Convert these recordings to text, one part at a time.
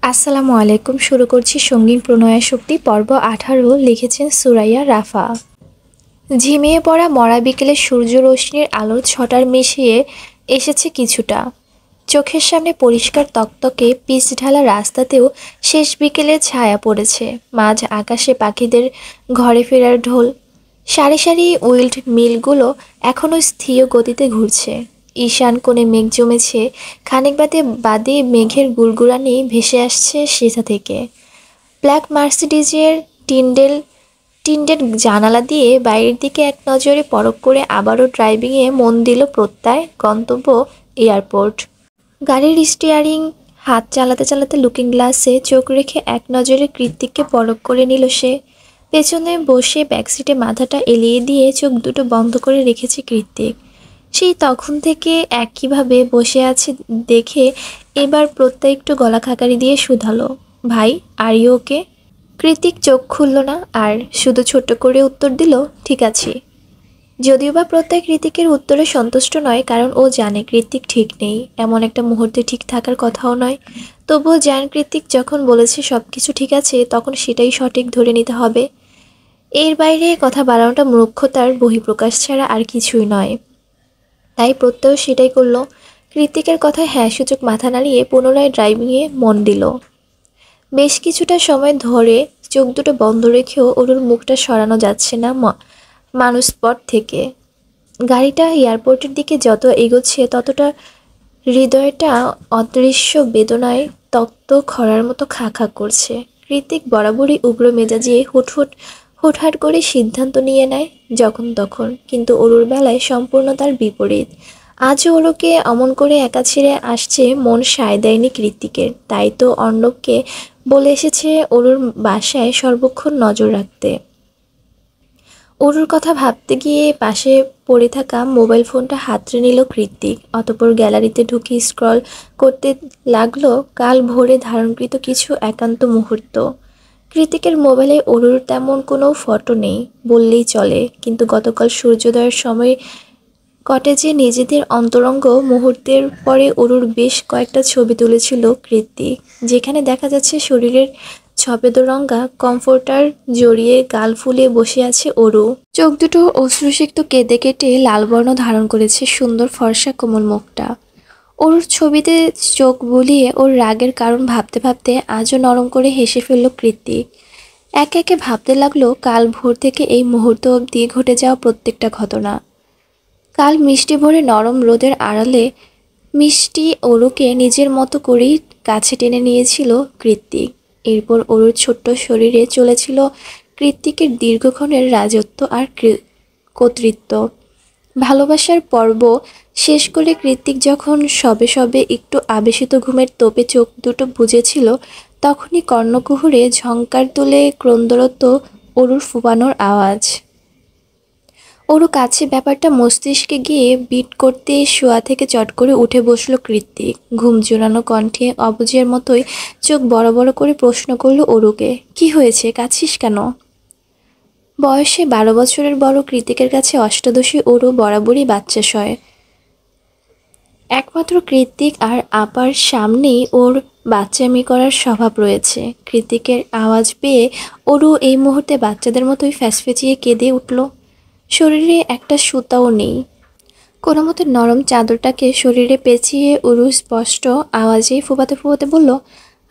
আসসালামু আলাইকুম। শুরু করছি সঙ্গীন প্রণয়াশক্তি পর্ব 18। লিখেছেন সুরাইয়া রাফা। ঝিমিয়ে পড়া মরা বিকেলে সূর্যরশ্মির আলোর ছটার মিশিয়ে এসেছে কিছুটা। চোখের সামনে পরিষ্কার তকতকে পিচ ঢালা রাস্তাতেও শেষ বিকেলের ছায়া পড়েছে। মাঝ আকাশে পাখিদের ঘরে ফেরার ঢোল। সারি সারি উইল্ড মিলগুলো এখনও স্থির গতিতে ঘুরছে। ঈশান কোণে মেঘ জমেছে, খানিক বাদে মেঘের গুড়গুড়ানি ভেসে আসছে সেথা থেকে। ব্ল্যাক মার্সিডিজের টিন্ডেল টিন্ডেড জানালা দিয়ে বাইরের দিকে এক নজরে পরখ করে আবারও ড্রাইভিংয়ে মন দিল প্রত্যয়। গন্তব্য এয়ারপোর্ট। গাড়ির স্টিয়ারিং হাত চালাতে চালাতে লুকিং গ্লাসে চোখ রেখে এক নজরে কৃত্তিককে পরখ করে নিল সে। পেছনে বসে ব্যাকসিটে মাথাটা এলিয়ে দিয়ে চোখ দুটো বন্ধ করে রেখেছে কৃত্তিক। সেই তখন থেকে একইভাবে বসে আছে দেখে এবার প্রত্যয় একটু গলা খাকারি দিয়ে শুধালো, ভাই আর ইউ ওকে? কৃত্তিক চোখ খুলল না আর শুধু ছোট্ট করে উত্তর দিল, ঠিক আছে। যদিও বা প্রত্যয় কৃত্তিকের উত্তরে সন্তুষ্ট নয়, কারণ ও জানে কৃত্তিক ঠিক নেই, এমন একটা মুহূর্তে ঠিক থাকার কথাও নয়। তবুও জান কৃত্তিক যখন বলেছে সব কিছু ঠিক আছে, তখন সেটাই সঠিক ধরে নিতে হবে। এর বাইরে কথা বাড়ানোটা মূর্খতার বহিঃপ্রকাশ ছাড়া আর কিছুই নয়। তাই প্রত্যয় সেটাই করল। কৃত্তিকের কথায় হ্যাঁ সূচক মাথা নাড়িয়ে পুনরায় ড্রাইভিংয়ে মন দিল। বেশ কিছুটা সময় ধরে চোখ দুটো বন্ধ রেখেও ওর মুখটা সরানো যাচ্ছে না মানুষ স্পট থেকে। গাড়িটা এয়ারপোর্টের দিকে যত এগোচ্ছে ততটা হৃদয়টা অদৃশ্য বেদনায় তপ্ত খরার মতো খা খা করছে। কৃত্তিক বরাবরই উগ্র মেজাজে হুটহাট করে সিদ্ধান্ত নিয়ে নেয় যখন তখন, কিন্তু অরুর বেলায় সম্পূর্ণ তার বিপরীত। আজও ওরকে অমন করে একা ছেড়ে আসছে মন সায় দেয়নি কৃত্তিকের। তাই তো অর্ণবকে বলে এসেছে অরুর বাসায় সর্বক্ষণ নজর রাখতে। অরুর কথা ভাবতে গিয়ে পাশে পড়ে থাকা মোবাইল ফোনটা হাতড়ে নিল কৃত্তিক। অতঃপর গ্যালারিতে ঢুকে স্ক্রল করতে লাগলো কাল ভোরে ধারণকৃত কিছু একান্ত মুহূর্ত। কৃত্তিকের মোবাইলে অরুর তেমন কোনো ফটো নেই বললেই চলে, কিন্তু গতকাল সূর্যোদয়ের সময় কটেজে নিজেদের অন্তরঙ্গ মুহূর্তের পরে অরুর বেশ কয়েকটা ছবি তুলেছিল কৃত্তিক, যেখানে দেখা যাচ্ছে শরীরের সফেদরঙা কমফোর্টার জড়িয়ে গাল ফুলিয়ে বসে আছে অরু। চোখ দুটো অশ্রুসিক্ত কেঁদে কেটে লাল বর্ণ ধারণ করেছে সুন্দর ফর্সা কোমল মুখটা। অরুর ছবিতে চোখ বুলিয়ে ওর রাগের কারণ ভাবতে ভাবতে আজও নরম করে হেসে ফেলল কৃত্তিক। একে একে ভাবতে লাগলো কাল ভোর থেকে এই মুহূর্ত অবধি ঘটে যাওয়া প্রত্যেকটা ঘটনা। কাল মিষ্টি ভোরে নরম রোদের আড়ালে মিষ্টি অরুকে নিজের মতো করেই কাছে টেনে নিয়েছিল কৃত্তিক। এরপর অরুর ছোট্ট শরীরে চলেছিল কৃত্তিকের দীর্ঘক্ষণের রাজত্ব আর কর্তৃত্ব। ভালোবাসার পর্ব শেষ করে কৃত্তিক যখন সবে সবে একটু আবেশিত ঘুমের তোপে চোখ দুটো বুজেছিল, তখনই কর্ণকুহুরে ঝংকার তুলে ক্রন্দরত অরুর ফুপানোর আওয়াজ। অরু কাছে ব্যাপারটা মস্তিষ্কে গিয়ে বিট করতে শোয়া থেকে চট করে উঠে বসল কৃত্তিক। ঘুম জোরানো কণ্ঠে অবুঝের মতোই চোখ বড় বড় করে প্রশ্ন করল অরুকে, কি হয়েছে, কাঁদছিস কেন? বয়সে 12 বছরের বড় কৃত্তিকের কাছে অষ্টাদশী অরু বরাবরই বাচ্চা সয়। একমাত্র কৃত্তিক আর আপার সামনেই ওর বাচ্চামি করার স্বভাব রয়েছে। কৃত্তিকের আওয়াজ পেয়ে অরু এই মুহূর্তে বাচ্চাদের মতোই ফ্যাসফেঁচিয়ে কেঁদে উঠল। শরীরে একটা সুতাও নেই। কোনো মতে নরম চাদরটাকে শরীরে পেঁচিয়ে অরু স্পষ্ট আওয়াজে ফুপাতে ফুপাতে বলল,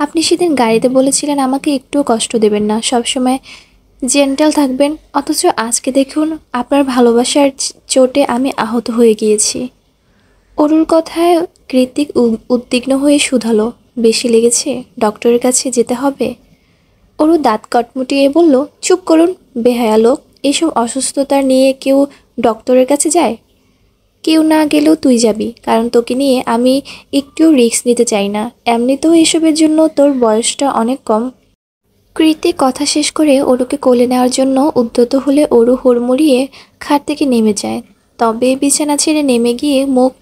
আপনি সেদিন গাড়িতে বলেছিলেন আমাকে একটুও কষ্ট দেবেন না, সবসময় জেন্টাল থাকবেন, অথচ আজকে দেখুন আপনার ভালোবাসার চোটে আমি আহত হয়ে গিয়েছি। অরুর কথায় কৃত্তিক উদ্বিগ্ন হয়ে শুধালো, বেশি লেগেছে, ডক্টরের কাছে যেতে হবে? অরু দাঁত কটমুটিয়ে বলল, চুপ করুন বেহায়া লোক, এইসব অসুস্থতা নিয়ে কেউ ডক্টরের কাছে যায়? কেউ না গেলেও তুই যাবি, কারণ তোকে নিয়ে আমি একটুও রিস্ক নিতে চাই না। এমনিতেও এসবের জন্য তোর বয়সটা অনেক কম। কৃত্তিক কথা শেষ করে অরুকে কোলে নেওয়ার জন্য উদ্যত হলে অরু হুড়মুড়িয়ে খাট থেকে নেমে যায়। তবে বিছানা ছেড়ে নেমে গিয়ে মুখ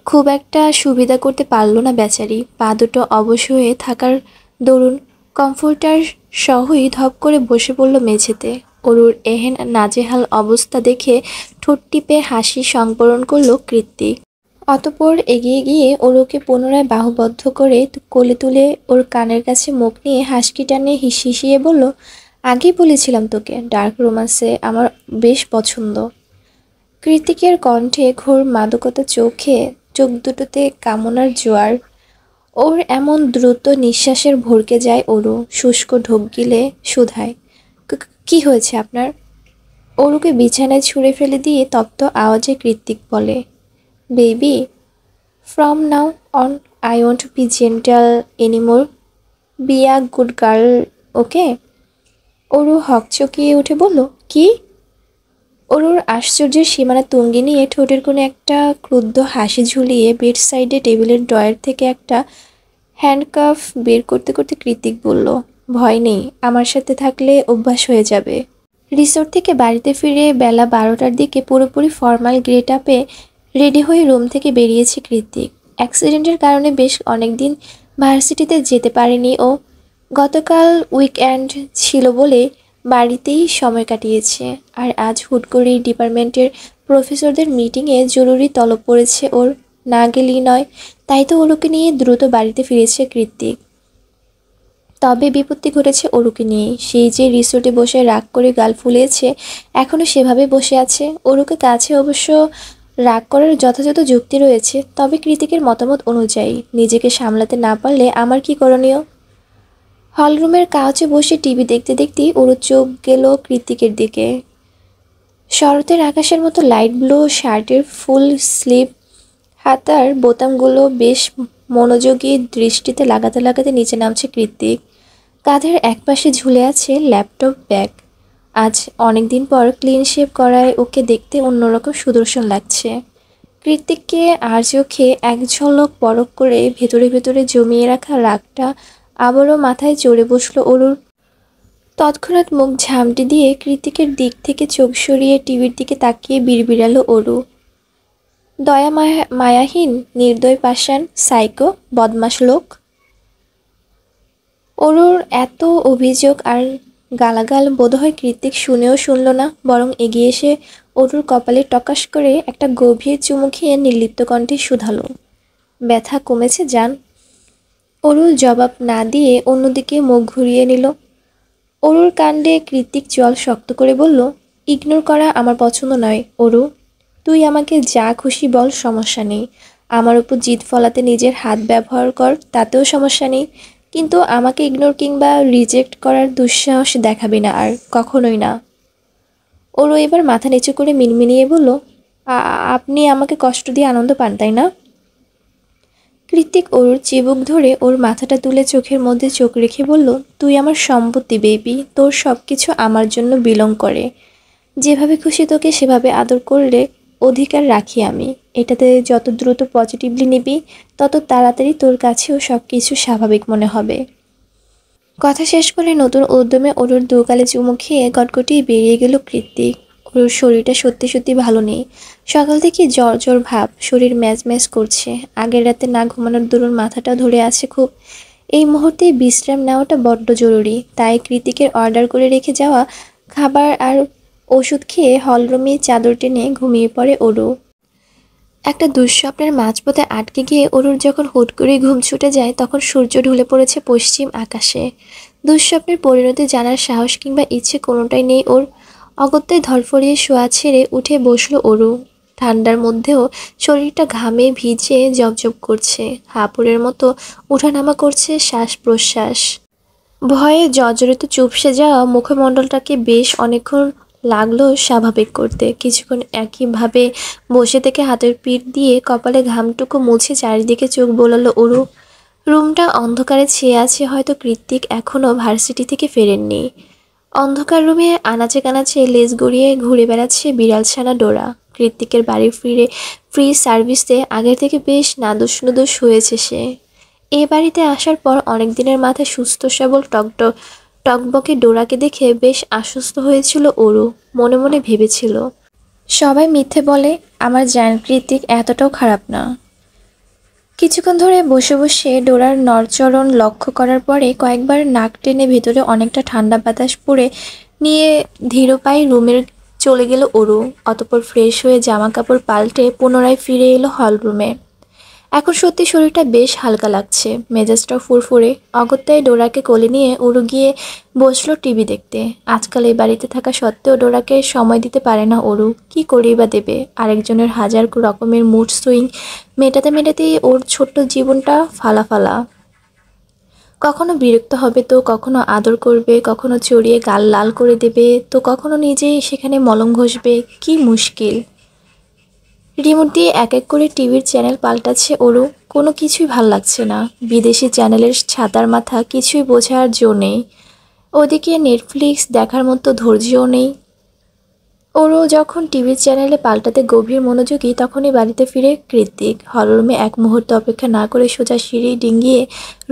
খুব একটা সুবিধা করতে পারল না বেচারি। পা দুটো অবশ হয়ে থাকার দরুন কমফোর্টার সহই ধপ করে বসে পড়ল মেঝেতে। অরুর এহেন নাজেহাল অবস্থা দেখে ঠোঁট টিপে হাসি সংবরণ করল কৃত্তিক। অতঃপর এগিয়ে গিয়ে ওরুকে পুনরায় বাহুবদ্ধ করে কোলে তুলে ওর কানের কাছে মুখ নিয়ে হাসকি টানে হিসিয়ে বলল, আগেই বলেছিলাম তোকে ডার্ক রোমান্সে আমার বেশ পছন্দ। কৃতিকের কণ্ঠে ঘোর মাদকতা, চোখ দুটোতে কামনার জোয়ার। ওর এমন দ্রুত নিঃশ্বাসের ভরকে যায় ওরু, শুষ্ক ঢোক গিলে শুধায়, কি হয়েছে আপনার?" ওরুকে বিছানায় ছুঁড়ে ফেলে দিয়ে তপ্ত আওয়াজে কৃতিক বলে, baby, from now on I won't be gentle anymore, be a good girl, okay? Oru হকচকিয়ে উঠে বলল, কি? ওরুর আশ্চর্যের সীমানা তুঙ্গে নিয়ে ঠোঁটের কোণে একটা ক্রুদ্ধ হাসি ঝুলিয়ে বেড সাইডে টেবিলের ড্রয়ার থেকে একটা হ্যান্ডকাফ বের করতে করতে কৃতিক বলল, ভয় নেই, আমার সাথে থাকলে অভ্যাস হয়ে যাবে। রিসোর্ট থেকে বাড়িতে ফিরে বেলা 12টার দিকে পুরোপুরি ফর্মাল গেট আপে রেডি হয়ে রুম থেকে বেরিয়েছে কৃতিক। অ্যাক্সিডেন্টের কারণে বেশ অনেকদিন ভার্সিটিতে যেতে পারেনি ও। গতকাল উইকএন্ড ছিল বলে বাড়িতেই সময় কাটিয়েছে। আর আজ হুট করেই ডিপার্টমেন্টের প্রফেসরদের মিটিংয়ে জরুরি তলব পড়েছে ওর, না গেলেই নয়। তাই তো ওরুকে নিয়ে দ্রুত বাড়িতে ফিরেছে কৃতিক। তবে বিপত্তি ঘটেছে ওরুকে নিয়ে। সেই যে রিসোর্টে বসে রাগ করে গাল ফুলিয়েছে, এখনও সেভাবে বসে আছে। ওরুকে কাছে অবশ্য রাগ করার যথাযথ যুক্তি রয়েছে, তবে কৃতিকের মতামত অনুযায়ী নিজেকে সামলাতে না পারলে আমার কি করণীয়? হলরুমের কাউচে বসে টিভি দেখতে দেখতেই ওর চোখ গেল কৃতিকের দিকে। শরতের আকাশের মতো লাইট ব্লু শার্টের ফুল স্লিভ হাতার বোতামগুলো বেশ মনোযোগী দৃষ্টিতে লাগাতে লাগাতে নিচে নামছে কৃতিক। কাঁধের একপাশে ঝুলে আছে ল্যাপটপ ব্যাগ। আজ অনেকদিন পর ক্লিন শেভ করায় ওকে দেখতে অন্যরকম সুদর্শন লাগছে। কৃতিককে আর চোখে এক ঝলক পরখ করে ভেতরে ভেতরে জমিয়ে রাখা রাগটা আবারও মাথায় চড়ে বসলো ওরুর। তৎক্ষণাৎ মুখ ঝামটি দিয়ে কৃতিকের দিক থেকে চোখ সরিয়ে টিভির দিকে তাকিয়ে বিড়বিড়ালো ওরু, দয়া মায়াহীন, নির্দয় পাষাণ, সাইকো, বদমাশ লোক। ওরুর এত অভিযোগ আর গালাগাল বোধহয় কৃতিক শুনেও শুনল না, বরং এগিয়ে এসে ওরুর কপালে টকাশ করে একটা গভীর চুমু খেয়ে নির্লিপ্ত কণ্ঠে শুধালো, ব্যথা কমেছে জান? অরুর জবাব না দিয়ে অন্যদিকে মুখ ঘুরিয়ে নিল। অরুর কাণ্ডে কৃতিক জল শক্ত করে বলল, ইগনোর করা আমার পছন্দ নয় অরু। তুই আমাকে যা খুশি বল, সমস্যা নেই। আমার উপর জিদ ফলাতে নিজের হাত ব্যবহার কর, তাতেও সমস্যা নেই। কিন্তু আমাকে ইগনোর কিংবা রিজেক্ট করার দুঃসাহস দেখাবি না আর, কখনোই না। অরু এবার মাথা নিচু করে মিনমিনিয়ে বলল, আপনি আমাকে কষ্ট দিয়ে আনন্দ পান, তাই না? কৃতিক ওর চিবুক ধরে ওর মাথাটা তুলে চোখের মধ্যে চোখ রেখে বলল, তুই আমার সম্পত্তি বেবি, তোর সব কিছু আমার জন্য বিলং করে। যেভাবে খুশি তোকে সেভাবে আদর করলে অধিকার রাখি আমি। এটাতে যত দ্রুত পজিটিভলি নিবি, তত তাড়াতাড়ি তোর কাছেও সব কিছু স্বাভাবিক মনে হবে। কথা শেষ করে নতুন উদ্যমে ওর দুগালে চুমু খেয়ে গটগটিয়ে বেরিয়ে গেল কৃতিক। ওর শরীরটা সত্যি সত্যি ভালো নেই। সকাল থেকে জ্বর জ্বর ভাব, শরীর ম্যাজ ম্যাজ করছে। আগের রাতে না ঘুমানোর দরুন মাথাটা ধরে আছে খুব। এই মুহূর্তে বিশ্রাম নেওয়াটা বড্ড জরুরি। তাই কৃতিকের অর্ডার করে রেখে যাওয়া খাবার আর ওষুধ খেয়ে হলরুমে চাদর টেনে ঘুমিয়ে পড়ে ওরু। একটা দুঃস্বপ্নের মাঝপথে আটকে গিয়ে অরুর যখন হুট করে ঘুম ছুটে যায়, তখন সূর্য ঢুলে পড়েছে পশ্চিম আকাশে। দুঃস্বপ্নের পরিণতি জানার সাহস কিংবা ইচ্ছে কোনোটাই নেই ওর। অগত্যায় ধরফরিয়ে শোয়া ছেড়ে উঠে বসলো অরু। ঠান্ডার মধ্যেও শরীরটা ঘামে ভিজে জবজব করছে, হাঁপুড়ের মতো উঠানামা করছে শ্বাস প্রশ্বাস। ভয়ে জর্জরিত চুপসে যাওয়া মুখমণ্ডলটাকে বেশ অনেকক্ষণ লাগলো স্বাভাবিক করতে। কিছুক্ষণ একইভাবে বসে থেকে হাতের পিঠ দিয়ে কপালে ঘামটুকু মুছে চারিদিকে চোখ বোলালো ওরু। রুমটা অন্ধকারে ছেয়ে আছে, হয়তো কৃতিক এখনও ভার্সিটি থেকে ফেরেননি। অন্ধকার রুমে আনাচে কানাচে লেজ গড়িয়ে ঘুরে বেড়াচ্ছে বিড়ালছানা ডোরা। কৃতিকের বাড়ি ফিরে ফ্রি সার্ভিসে আগের থেকে বেশ নাদুস নুদুস হয়েছে সে। এ বাড়িতে আসার পর অনেক দিনের মাথায় সুস্থ সবল টকবকে ডোরাকে দেখে বেশ আশ্বস্ত হয়েছিল ওরু। মনে মনে ভেবেছিল, সবাই মিথ্যে বলে, আমার জান কৃতিক এতটাও খারাপ না। কিছুক্ষণ ধরে বসে বসে ডোরার নড়চড়ন লক্ষ্য করার পরে কয়েকবার নাক টেনে ভেতরে অনেকটা ঠান্ডা বাতাস পড়ে নিয়ে ধীর পায়ে রুমের চলে গেল অরু। অতঃপর ফ্রেশ হয়ে জামা কাপড় পাল্টে পুনরায় ফিরে এলো হলরুমে। এখন সত্যি শরীরটা বেশ হালকা লাগছে, মেজাজটাও ফুরফুরে। অগত্যায় ডোরাকে কোলে নিয়ে উড়ু গিয়ে বসলো টিভি দেখতে। আজকাল এই বাড়িতে থাকা সত্ত্বেও ডোরাকে সময় দিতে পারে না অরু। কি করেই বা দেবে? আরেকজনের হাজার রকমের মুড সুইং মেটাতে মেটাতেই ওর ছোট্ট জীবনটা ফালা। কখনো বিরক্ত হবে তো কখনো আদর করবে, কখনো চড়িয়ে গাল লাল করে দেবে তো কখনো নিজেই সেখানে মলম ঘষবে। কি মুশকিল! রিমোট দিয়ে এক এক করে টিভির চ্যানেল পাল্টাচ্ছে ওরও। কোনো কিছুই ভাল লাগছে না। বিদেশি চ্যানেলের ছাতার মাথা, কিছুই বোঝার জো নেই। ওদিকে নেটফ্লিক্স দেখার মতো ধৈর্যও নেই। ওরও যখন টিভির চ্যানেলে পাল্টাতে গভীর মনোযোগী, তখনই বাড়িতে ফিরে কৃত্তিক। হলরুমে এক মুহূর্ত অপেক্ষা না করে সোজা সিঁড়ি ডিঙ্গিয়ে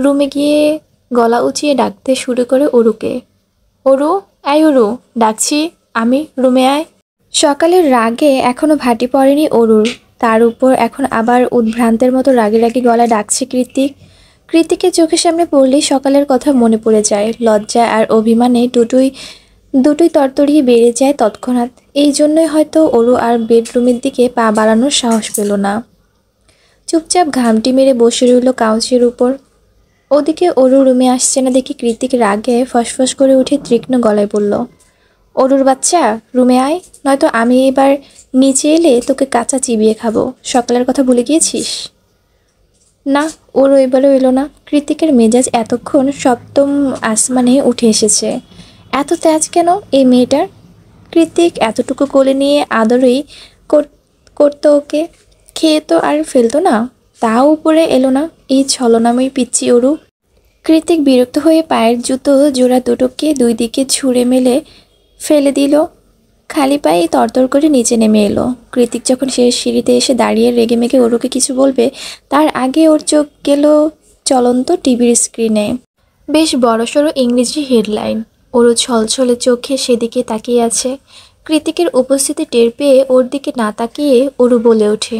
রুমে গিয়ে গলা উঁচিয়ে ডাকতে শুরু করে ওরুকে। ওরু, আয় ওরু, ডাকছি আমি, রুমে আয়। সকালের রাগে এখনো ভাটি পড়েনি অরুর, তার উপর এখন আবার উদ্ভ্রান্তের মতো রাগে রাগে গলায় ডাকছে কৃত্তিক। কৃত্তিকের চোখের সামনে পড়লেই সকালের কথা মনে পড়ে যায়। লজ্জা আর অভিমানে দুটোই তরতরিয়ে বেড়ে যায় তৎক্ষণাৎ। এই জন্যই হয়তো অরু আর বেডরুমের দিকে পা বাড়ানোর সাহস পেল না। চুপচাপ ঘামটি মেরে বসে রইল কাউচের উপর। ওদিকে অরু রুমে আসছে না দেখে কৃত্তিক রাগে ফসফস করে উঠে তীক্ষ্ণ গলায় বলল, অরুর বাচ্চা, রুমে আয়, নয়তো আমি এবার নিচে এলে তোকে কাঁচা চিবিয়ে খাবো। সকালের কথা ভুলে গিয়েছিস? না, ওরও এবারও এলো না। কৃত্তিকের মেজাজ এতক্ষণ সপ্তম আসমানে উঠে এসেছে। এত তেজ কেন এই মেয়েটার? কৃত্তিক এতটুকু কোলে নিয়ে আদরই করতো ওকে, খেয়ে তো আর ফেলতো না, তাও উপরে এলো না এই ছলনাময়ী পিচ্চি অরু। কৃত্তিক বিরক্ত হয়ে পায়ের জুতো জোড়া দুটোকে দুই দিকে ছুঁড়ে মেলে ফেলে দিল। খালি পায়ে তরতর করে নিচে নেমে এলো। কৃত্তিক যখন শেষ সিঁড়িতে এসে দাঁড়িয়ে রেগে মেগে ওরুকে কিছু বলবে, তার আগে ওর চোখ গেল চলন্ত টিভির স্ক্রিনে। বেশ বড়সড় ইংরেজি হেডলাইন। ওরু ছলছলে চোখে সেদিকে তাকিয়ে আছে। কৃত্তিকের উপস্থিতি টের পেয়ে ওর দিকে না তাকিয়ে ওরু বলে ওঠে,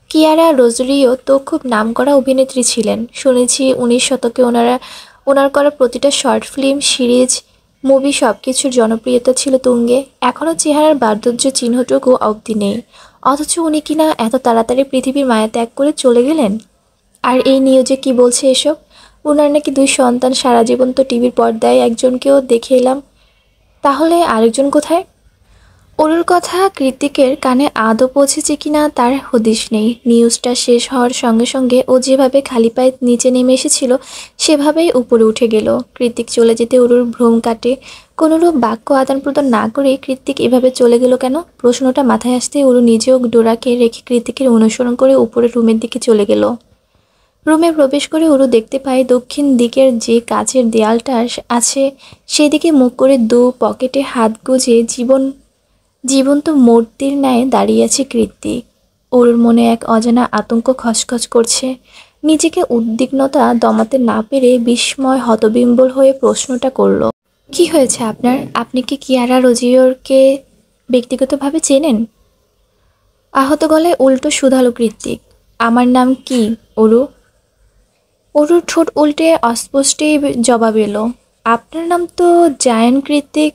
কিয়ারা রোজারিও তো খুব নামকরা অভিনেত্রী ছিলেন। শুনেছি 19 শতকে ওনার করা প্রতিটা শর্ট ফিল্ম, সিরিজ, মুভি সব কিছুর জনপ্রিয়তা ছিল তুঙ্গে। এখনও চেহারার বার্ধক্য চিহ্নটুকু অবধি নেই। অথচ উনি কিনা এত তাড়াতাড়ি পৃথিবীর মায়া ত্যাগ করে চলে গেলেন। আর এই নিউজে কি বলছে এসব? ওনার নাকি 2 সন্তান, সারা জীবন তো টিভির পর্দায় একজনকেও দেখে এলাম। তাহলে আরেকজন কোথায়? অরুর কথা কৃত্তিকের কানে আদৌ পৌঁছেছে কিনা তার হদিশ নেই। নিউজটা শেষ হওয়ার সঙ্গে সঙ্গে ও যেভাবে খালি পায়ে নিচে নেমে এসেছিল সেভাবেই উপরে উঠে গেল। কৃত্তিক চলে যেতে অরুর ভ্রম কাটে। কোনোরূপ বাক্য আদান প্রদান না করে কৃত্তিক এভাবে চলে গেল কেন? প্রশ্নটা মাথায় আসতেই অরু নিজেও ডোরাকে রেখে কৃত্তিকের অনুসরণ করে উপরে রুমের দিকে চলে গেল। রুমে প্রবেশ করে অরু দেখতে পায় দক্ষিণ দিকের যে কাচের দেয়ালটা আছে সেদিকে মুখ করে দু পকেটে হাত গুজে জীবন্ত মূর্তির ন্যায় দাঁড়িয়ে আছে কৃত্তিক। ওর মনে এক অজানা আতঙ্ক খচখচ করছে। নিজেকে উদ্বিগ্নতা দমাতে না পেরে বিস্ময় হতবিম্বল হয়ে প্রশ্নটা করল, কি হয়েছে আপনার? আপনি কি কিয়ারা রোজিওরকে ব্যক্তিগতভাবে চেনেন? আহত গলায় উল্টো শুধালো কৃত্তিক, আমার নাম কি অরু? অরুর ঠোঁট উল্টে অস্পষ্টই জবাব এলো, আপনার নাম তো জায়ান কৃত্তিক।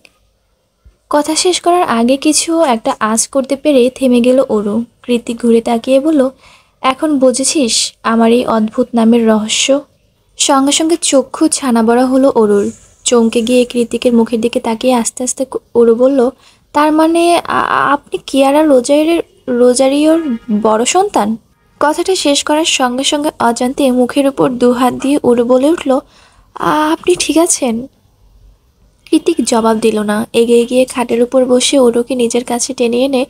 কথা শেষ করার আগে কিছু একটা আঁচ করতে পেরে থেমে গেল অরু। কৃত্তিক ঘুরে তাকিয়ে বলল, এখন বুঝেছিস আমার এই অদ্ভুত নামের রহস্য? সঙ্গে সঙ্গে চক্ষু ছানা বড়া হলো অরুর। চমকে গিয়ে কৃত্তিকের মুখের দিকে তাকিয়ে আস্তে আস্তে অরু বলল, তার মানে আপনি কিয়ারা রোজারিওর বড় সন্তান? কথাটা শেষ করার সঙ্গে সঙ্গে অজান্তে মুখের উপর 2 হাত দিয়ে অরু বলে উঠল, আপনি ঠিক আছেন? কৃত্তিক জবাব দিল না। এগিয়ে গিয়ে খাটের উপর বসে অরুকে নিজের কাছে টেনে এনে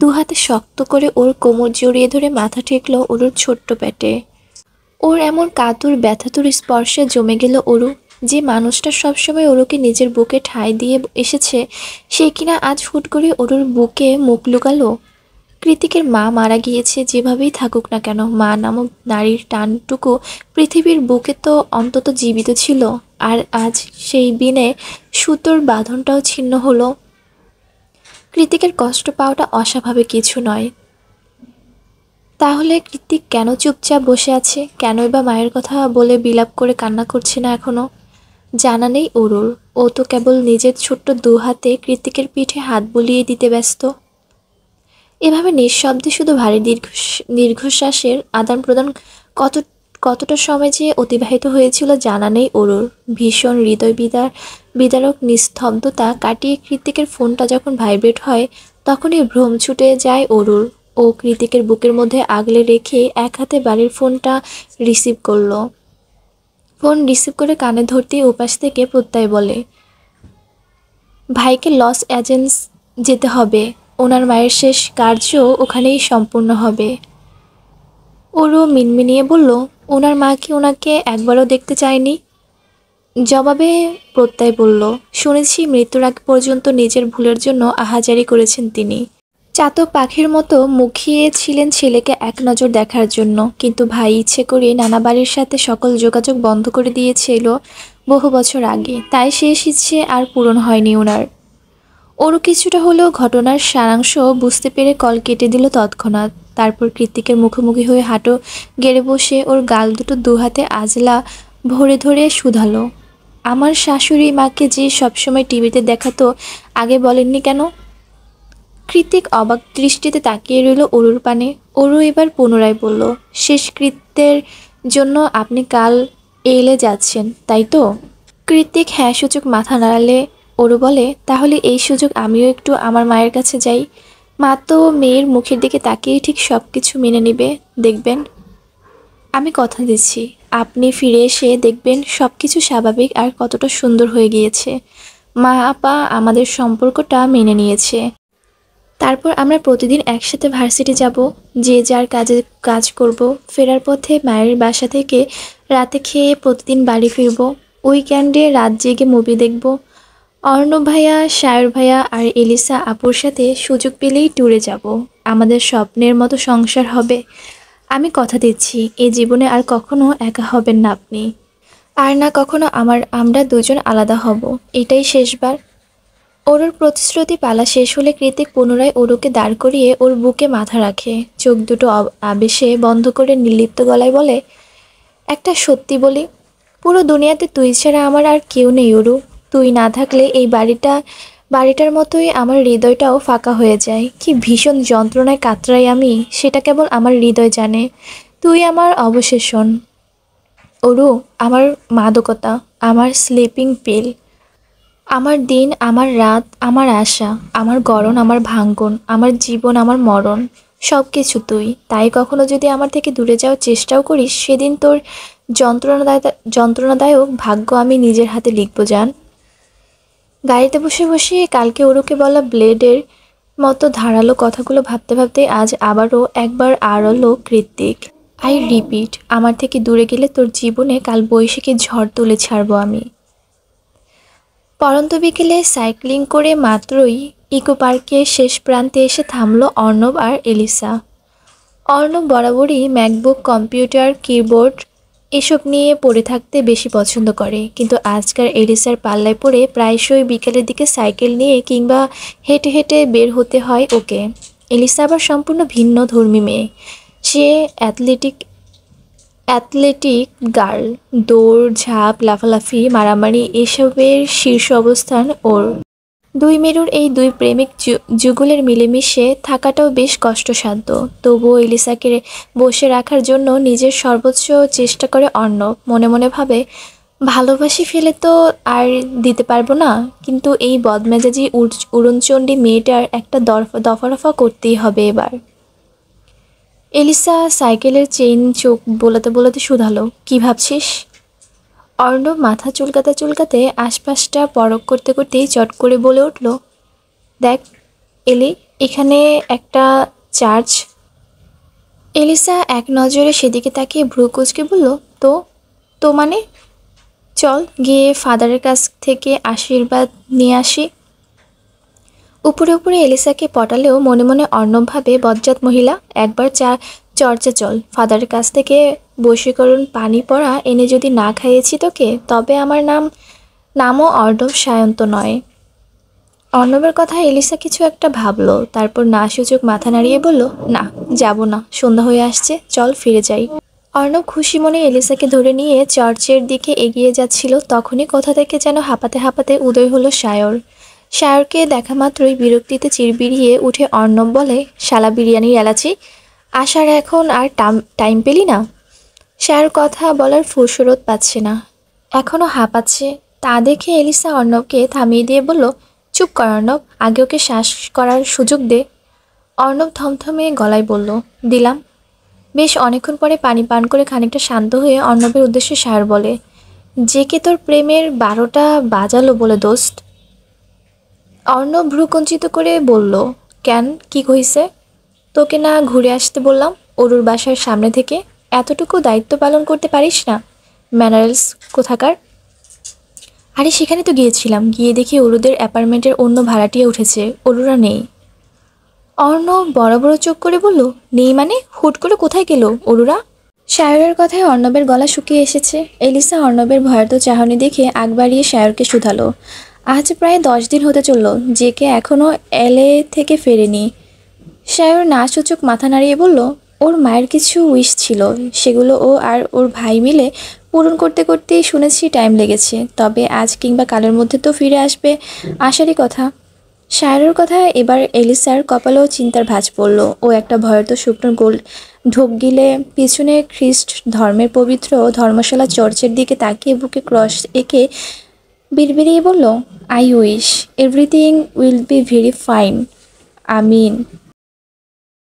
2 হাতে শক্ত করে ওর কোমর জড়িয়ে ধরে মাথা ঠেকল অরুর ছোট্ট পেটে। ওর এমন কাতুর ব্যথাতুর স্পর্শে জমে গেল অরু। যে মানুষটা সবসময় অরুকে নিজের বুকে ঠাঁই দিয়ে এসেছে সে কিনা আজ হুট করে অরুর বুকে মুখ লুকালো। কৃত্তিকের মা মারা গিয়েছে, যেভাবেই থাকুক না কেন মা নামক নারীর টানটুকু পৃথিবীর বুকে তো অন্তত জীবিত ছিল। আর আজ সেই বিনে সুতোর বাঁধনটাও ছিন্ন হলো। কৃত্তিকের কষ্ট পাওয়াটা অস্বাভাবিক কিছু নয়। তাহলে কৃত্তিক কেন চুপচাপ বসে আছে? কেনই বা মায়ের কথা বলে বিলাপ করে কান্না করছে না এখনো? জানা নেই অরুর। ও তো কেবল নিজের ছোট্ট দু হাতে কৃতিকের পিঠে হাত বুলিয়ে দিতে ব্যস্ত। এভাবে নিঃশব্দে শুধু ভারী দীর্ঘশ্বাসের আদান প্রদান কত কতটা সময় যে অতিবাহিত হয়েছিল জানা নেই অরুর। ভীষণ হৃদয় বিদারক নিস্তব্ধতা কাটিয়ে কৃতিকের ফোনটা যখন ভাইব্রেট হয় তখনই ভ্রম ছুটে যায় অরুর। ও কৃতিকের বুকের মধ্যে আগলে রেখে এক হাতে বাড়ির ফোনটা রিসিভ করলো। ফোন রিসিভ করে কানে ধরতেই ওপাশ থেকে প্রত্যয় বলে, ভাইকে লস অ্যাঞ্জেলস যেতে হবে, ওনার মায়ের শেষ কার্য ওখানেই সম্পূর্ণ হবে। ওরও মিনমিনিয়ে বলল, ওনার মা কি ওনাকে একবারও দেখতে চায়নি? জবাবে প্রত্যয় বলল, শুনেছি মৃত্যুর আগ পর্যন্ত নিজের ভুলের জন্য আহাজারি করেছেন তিনি। চাতক পাখির মতো মুখিয়ে ছিলেন ছেলেকে এক নজর দেখার জন্য, কিন্তু ভাই ইচ্ছে করে নানা বাড়ির সাথে সকল যোগাযোগ বন্ধ করে দিয়েছিল বহু বছর আগে, তাই শেষ ইচ্ছে আর পূরণ হয়নি ওনার। ওরও কিছুটা হলেও ঘটনার সারাংশ বুঝতে পেরে কল কেটে দিল তৎক্ষণাৎ। তারপর কৃতিকের মুখোমুখি হয়ে হাঁটু গেড়ে বসে ওর গাল দুটো দু হাতে আজলা ভরে ধরে শুধালো, আমার শাশুড়ি মাকে যে সবসময় টিভিতে দেখাতো আগে বলেননি কেন? কৃতিক অবাক দৃষ্টিতে তাকিয়ে রইল অরুর পানে। অরু এবার পুনরায় বলল, শেষকৃত্যের জন্য আপনি কাল এলে যাচ্ছেন, তাই তো? কৃতিক হ্যাঁ সূচক মাথা নাড়ালে অরু বলে, তাহলে এই সুযোগ আমিও একটু আমার মায়ের কাছে যাই। মা তো মেয়ের মুখের দিকে তাকিয়ে ঠিক সব কিছু মেনে নিবে, দেখবেন। আমি কথা দিচ্ছি, আপনি ফিরে এসে দেখবেন সব কিছু স্বাভাবিক আর কতটা সুন্দর হয়ে গিয়েছে। মা আপা আমাদের সম্পর্কটা মেনে নিয়েছে। তারপর আমরা প্রতিদিন একসাথে ভার্সিটি যাব, যে যার কাজ করব। ফেরার পথে মায়ের বাসা থেকে রাতে খেয়ে প্রতিদিন বাড়ি ফিরব। উইকেন্ডে রাত জেগে মুভি দেখব। অর্ণব ভাইয়া, সায়র ভাইয়া আর এলিসা আপুর সাথে সুযোগ পেলেই ট্যুরে যাব। আমাদের স্বপ্নের মতো সংসার হবে। আমি কথা দিচ্ছি, এই জীবনে আর কখনো একা হবেন না আপনি। আর না কখনো আমরা দুজন আলাদা হব। এটাই শেষবার। অরুর প্রতিশ্রুতি পালা শেষ হলে কৃতিক পুনরায় অরুকে দাঁড় করিয়ে ওর বুকে মাথা রাখে। চোখ দুটো আবেশে বন্ধ করে নির্লিপ্ত গলায় বলে, একটা সত্যি বলি, পুরো দুনিয়াতে তুই ছাড়া আমার আর কেউ নেই অরু। তুই না থাকলে এই বাড়িটার মতোই আমার হৃদয়টাও ফাঁকা হয়ে যায়। কি ভীষণ যন্ত্রণায় কাতরাই আমি, সেটা কেবল আমার হৃদয় জানে। তুই আমার অবশেষণ অরু, আমার মাদকতা, আমার স্লিপিং পিল, আমার দিন, আমার রাত, আমার আশা, আমার গড়ন, আমার ভাঙ্গন, আমার জীবন, আমার মরণ, সব কিছু তুই। তাই কখনো যদি আমার থেকে দূরে যাওয়ার চেষ্টাও করিস, সেদিন তোর যন্ত্রণাদায়ক ভাগ্য আমি নিজের হাতে লিখব জান। গাড়িতে বসে বসে কালকে ওরুকে বলা ব্লেডের মতো ধারালো কথাগুলো ভাবতে ভাবতে আজ আবারও একবার আড়লো কৃতিক। আই রিপিট, আমার থেকে দূরে গেলে তোর জীবনে কাল বৈশাখী ঝড় তুলে ছাড়বো আমি। পরন্ত বিকেলে সাইক্লিং করে মাত্রই ইকো পার্কের শেষ প্রান্তে এসে থামল অর্ণব আর এলিসা। অর্ণব বরাবরই ম্যাকবুক, কম্পিউটার, কিবোর্ড এসব নিয়ে পড়ে থাকতে বেশি পছন্দ করে, কিন্তু আজকাল এলিসার পাল্লায় পড়ে প্রায়শই বিকেলের দিকে সাইকেল নিয়ে কিংবা হেঁটে হেঁটে বের হতে হয় ওকে। এলিসা আবার সম্পূর্ণ ভিন্ন ধর্মী মেয়ে। সে অ্যাথলেটিক গার্ল, দৌড় ঝাঁপ লাফালাফি মারামারি এসবের শীর্ষ অবস্থান ওর। দুই মেরুর এই দুই প্রেমিক যুগলের মিলেমিশে থাকাটাও বেশ কষ্টসাধ্য। তবুও এলিসাকে বসে রাখার জন্য নিজের সর্বোচ্চ চেষ্টা করে অর্ণব। মনে মনে ভাবে, ভালোবাসি ফেলে তো আর দিতে পারবো না, কিন্তু এই বদমেজাজি উড়নচণ্ডী মেয়েটার একটা দফা করতেই হবে এবার। এলিসা সাইকেলের চেইন চোখ বোলাতে বোলাতে শুধালো, কি ভাবছিস? অর্ণব মাথা চুলকাতে আশপাশটা পরখ করতে করতেই চট করে বলে উঠল, দেখ এলি, এখানে একটা চার্চ। এলিসা এক নজরে সেদিকে তাকিয়ে ভ্রু কুঁচকে বলল, তো তো মানে? চল গিয়ে ফাদারের কাছ থেকে আশীর্বাদ নিয়ে আসি। উপরে উপরে এলিসাকে পটালেও মনে মনে অর্ণব ভাবে, বজ্জাত মহিলা, একবার চর্চে চল। ফাদারের কাছ থেকে বশীকরণ পানি পড়া এনে যদি না খাইয়েছি তোকে, তবে আমার নামও অর্ণব সায়ন্ত নয়। অর্ণবের কথা এলিসা কিছু একটা ভাবলো, তারপর না সূচক মাথা নাড়িয়ে বলল, না যাব না, সন্ধ্যা হয়ে আসছে, চল ফিরে যাই। অর্ণব খুশি মনে এলিসাকে ধরে নিয়ে চার্চের দিকে এগিয়ে যাচ্ছিল, তখনই কোথা থেকে যেন হাঁপাতে হাঁপাতে উদয় হলো সায়র। সায়রকে দেখা মাত্রই বিরক্তিতে চিরবিরিয়ে উঠে অর্ণব বলে, শালা বিরিয়ানির এলাচি, আসার এখন আর টাইম পেলি না? সায়র কথা বলার ফুরসত পাচ্ছে না, এখনও হাঁপাচ্ছে। তা দেখে এলিসা অর্ণবকে থামিয়ে দিয়ে বলল, চুপ কর অর্ণব, আগে ওকে শ্বাস করার সুযোগ দে। অর্ণব থমথমে গলায় বলল, দিলাম। বেশ অনেকক্ষণ পরে পানি পান করে খানিকটা শান্ত হয়ে অর্ণবের উদ্দেশ্যে সায়র বলে, যে কে তোর প্রেমের 12টা বাজালো বলে দোস্ত? অর্ণব ভ্রুকুঞ্চিত করে বলল, কেন, কি কইছে? তোকে না ঘুরে আসতে বললাম অরুর বাসার সামনে থেকে? এতটুকু দায়িত্ব পালন করতে পারিস না? ম্যানারেলস কোথাকার। আরে সেখানে তো গিয়েছিলাম, গিয়ে দেখি অরুদের অ্যাপার্টমেন্টের অন্য ভাড়াটিয়া উঠেছে, অরুরা নেই। অর্ণব বড় বড় চোখ করে বলল, নেই মানে? হুট করে কোথায় গেল অরুরা? শায়রের কথায় অর্ণবের গলা শুকিয়ে এসেছে। এলিসা অর্ণবের ভয়ার্ত চাহনি দেখে আগ বাড়িয়ে শায়রকে শুধালো, আজ প্রায় 10 দিন হতে চলল, যে কে এখনও এলএ থেকে ফেরেনি। শায়র না সূচক মাথা নাড়িয়ে বলল, ওর মায়ের কিছু উইশ ছিল, সেগুলো ও আর ওর ভাই মিলে পূরণ করতে করতেই শুনেছি টাইম লেগেছে, তবে আজ কিংবা কালের মধ্যে তো ফিরে আসবে, আসারই কথা। শায়রের কথা এবার এলিসার কপালেও চিন্তার ভাঁজ পড়ল। ও একটা ভয়ার্ত শুকনো গোল ঢোক গিলে পিছনে খ্রিস্ট ধর্মের পবিত্র ধর্মশালা চর্চের দিকে তাকিয়ে বুকে ক্রস এঁকে বিড়বিড়িয়ে বলল, I wish everything will be very fine, Amin.